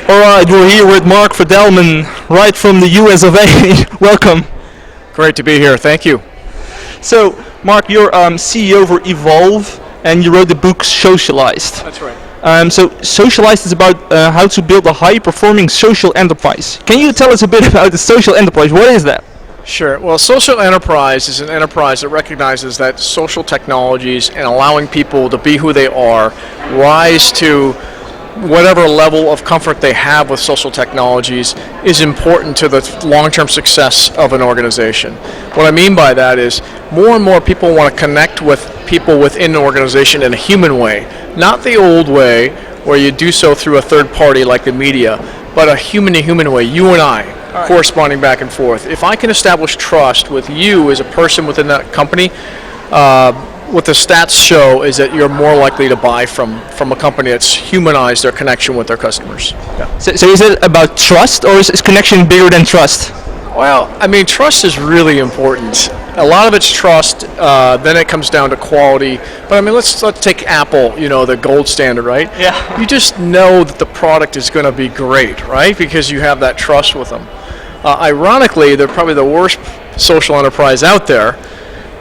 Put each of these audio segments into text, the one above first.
All right, we're here with Mark Verdelman, right from the US of A. Welcome. Great to be here. Thank you. So, Mark, you're CEO for Evolve, and you wrote the book Socialized. That's right. So, Socialized is about how to build a high-performing social enterprise. Can you tell us a bit about the social enterprise? What is that? Sure. Well, social enterprise is an enterprise that recognizes that social technologies and allowing people to be who they are, rise to whatever level of comfort they have with social technologies is important to the long-term success of an organization. What I mean by that is more and more people want to connect with people within an organization in a human way, not the old way where you do so through a third party like the media, but a human-to-human way, you and I, corresponding back and forth. If I can establish trust with you as a person within that company, what the stats show is that you're more likely to buy from a company that's humanized their connection with their customers. Yeah. So is it about trust, or is connection bigger than trust? Well, I mean, trust is really important. A lot of it's trust, then it comes down to quality. But I mean, let's take Apple, the gold standard, right? Yeah. You just know that the product is going to be great, right? Because you have that trust with them. Ironically, they're probably the worst social enterprise out there.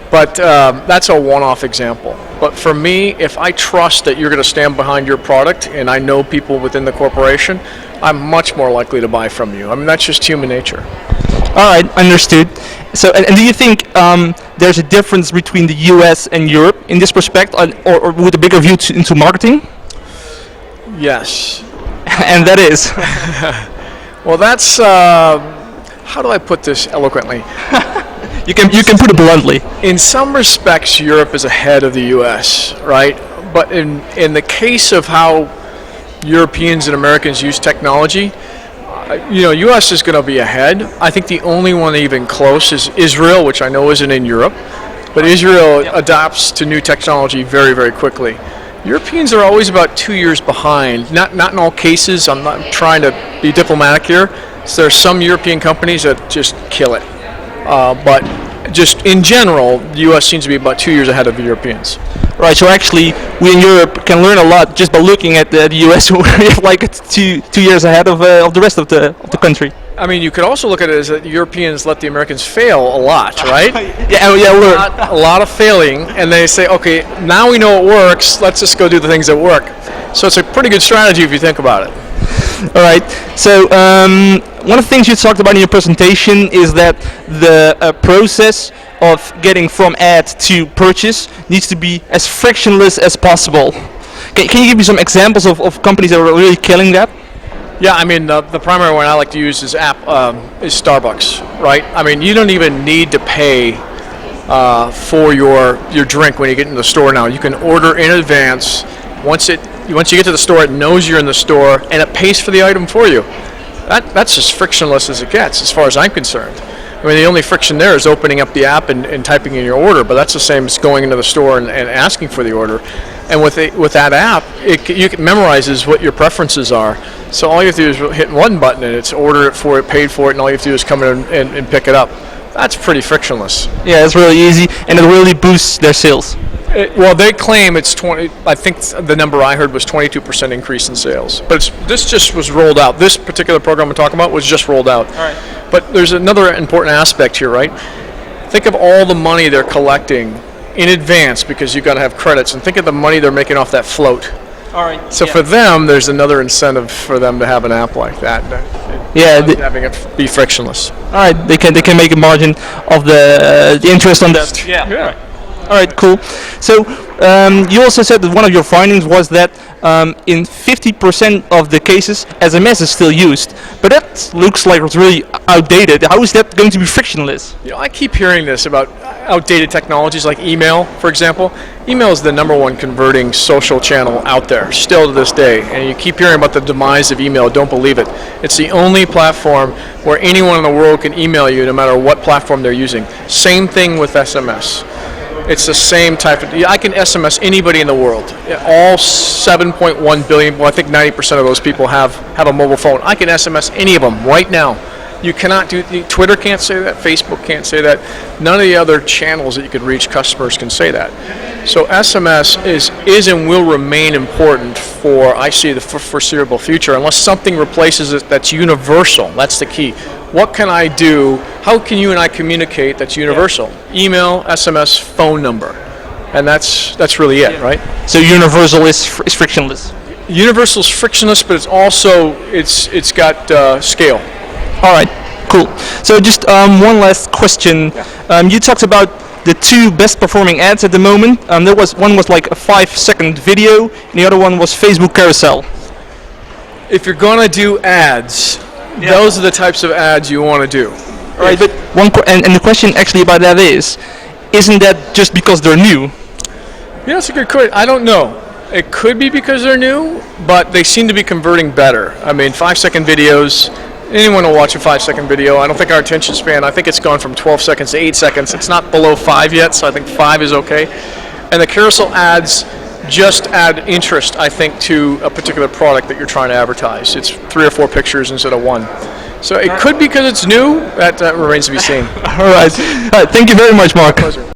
But that's a one-off example. But for me, if I trust that you're going to stand behind your product and I know people within the corporation, I'm much more likely to buy from you. I mean, that's just human nature. All right, understood. So, and do you think there's a difference between the US and Europe in this respect, or with a bigger view into marketing? Yes. And that is? Well, that's, how do I put this eloquently? You can put it bluntly. In some respects, Europe is ahead of the U.S., right? But in the case of how Europeans and Americans use technology, U.S. is going to be ahead. I think the only one even close is Israel, which I know isn't in Europe. But Israel adapts to new technology very, very quickly. Europeans are always about 2 years behind. Not in all cases. I'm not trying to be diplomatic here. So there are some European companies that just kill it. But just in general, the U.S. seems to be about 2 years ahead of the Europeans. Right, so actually we in Europe can learn a lot just by looking at the U.S. who are like 2 years ahead of the rest of the country. I mean, you could also look at it as that the Europeans let the Americans fail a lot, right? Yeah, a lot of failing, and they say, okay, now we know it works, let's just go do the things that work. So it's a pretty good strategy if you think about it. All right. So one of the things you talked about in your presentation is that the process of getting from ad to purchase needs to be as frictionless as possible. Can you give me some examples of companies that are really killing that? Yeah, I mean, the primary one I like to use is Starbucks, right? I mean, you don't even need to pay for your drink when you get into the store now. You can order in advance. Once you get to the store, it knows you're in the store, and it pays for the item for you. That's as frictionless as it gets, as far as I'm concerned. I mean, the only friction there is opening up the app and typing in your order, but that's the same as going into the store and asking for the order. And with that app, it memorizes what your preferences are. So all you have to do is hit one button, and it's order it for it, paid for it, and all you have to do is come in and pick it up. That's pretty frictionless. Yeah, it's really easy, and it really boosts their sales. Well, they claim it's 20. I think the number I heard was 22% increase in sales. But this just was rolled out. This particular program we're talking about was just rolled out. All right. But there's another important aspect here, right? Think of all the money they're collecting in advance because you've got to have credits, and think of the money they're making off that float. All right. So for them, there's another incentive for them to have an app like that. Yeah, having it be frictionless. All right, they can make a margin of the interest on that. Yeah. All right, cool. So you also said that one of your findings was that in 50% of the cases, SMS is still used, but that looks like it's really outdated. How is that going to be frictionless? I keep hearing this about outdated technologies like email, for example. Email is the number one converting social channel out there, still to this day. And you keep hearing about the demise of email. Don't believe it. It's the only platform where anyone in the world can email you no matter what platform they're using. Same thing with SMS. It's the same type of, I can SMS anybody in the world. All 7.1 billion, well, I think 90% of those people have a mobile phone. I can SMS any of them right now. You cannot do, Twitter can't say that, Facebook can't say that. None of the other channels that you could reach customers can say that. So SMS is and will remain important for, I see, the foreseeable future, unless something replaces it that's universal. That's the key. What can I do? How can you and I communicate that's universal? Email, SMS, phone number. And that's really it, right? So universal is frictionless. Universal is frictionless, but it's also, it's got scale. All right, cool. So just one last question. You talked about the two best performing ads at the moment. One was like a 5-second video, and the other one was Facebook carousel. If you're gonna do ads, those are the types of ads you want to do. All right, but and the question actually about that is, isn't that just because they're new? Yeah, that's a good question. I don't know. It could be because they're new, but they seem to be converting better. I mean, 5-second videos. Anyone will watch a 5-second video. I don't think our attention span, I think it's gone from 12 seconds to 8 seconds. It's not below 5 yet, so I think 5 is okay. And the carousel ads just add interest, I think, to a particular product that you're trying to advertise. It's 3 or 4 pictures instead of 1. So it could be because it's new. That remains to be seen. All right. Thank you very much, Mark. Pleasure.